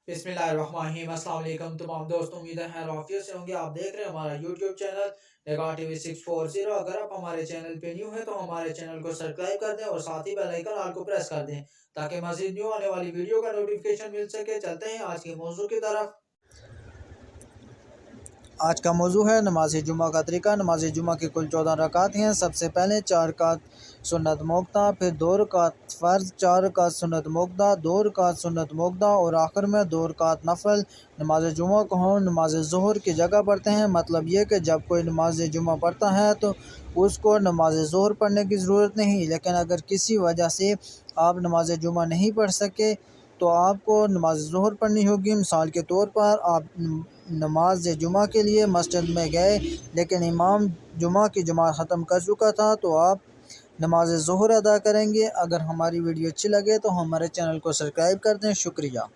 बिस्मिल्लाहिर्रहमानिर्रहीम। अस्सलाम वालेकुम तमाम दोस्तों, उम्मीद है आफियत से होंगे। आप देख रहे हैं हमारा यूट्यूब चैनल निगाह टीवी 640। अगर आप हमारे चैनल पे न्यू है तो हमारे चैनल को सब्सक्राइब कर दें और साथ ही बेल आइकन ऑल को प्रेस कर दें ताकि मज़ीद न्यू आने वाली वीडियो का नोटिफिकेशन मिल सके। चलते हैं आज के मौजू की तरफ। आज का मौजू है नमाज जुमा का तरीका। नमाज जुमा की कुल 14 रकात हैं। सबसे पहले 4 रकात सुन्नत मोक्ता, फिर 2 रकात फ़र्ज़, 4 रकात सुन्नत मोक्ता, 2 रकात सुन्नत मोक्ता और आखिर में 2 रकात नफल। नमाज जुमा को हम नमाज ज़ोहर की जगह पढ़ते हैं। मतलब ये कि जब कोई नमाज जुमा पढ़ता है तो उसको नमाज ज़ोहर पढ़ने की ज़रूरत नहीं, लेकिन अगर किसी वजह से आप नमाज जुमा नहीं पढ़ सके तो आपको नमाज ज़ोहर पढ़नी होगी। मिसाल के तौर पर आप नमाज जुमा के लिए मस्जिद में गए लेकिन इमाम जुमा की जमात ख़त्म कर चुका था तो आप नमाज ज़ोहर अदा करेंगे। अगर हमारी वीडियो अच्छी लगे तो हमारे चैनल को सब्सक्राइब कर दें। शुक्रिया।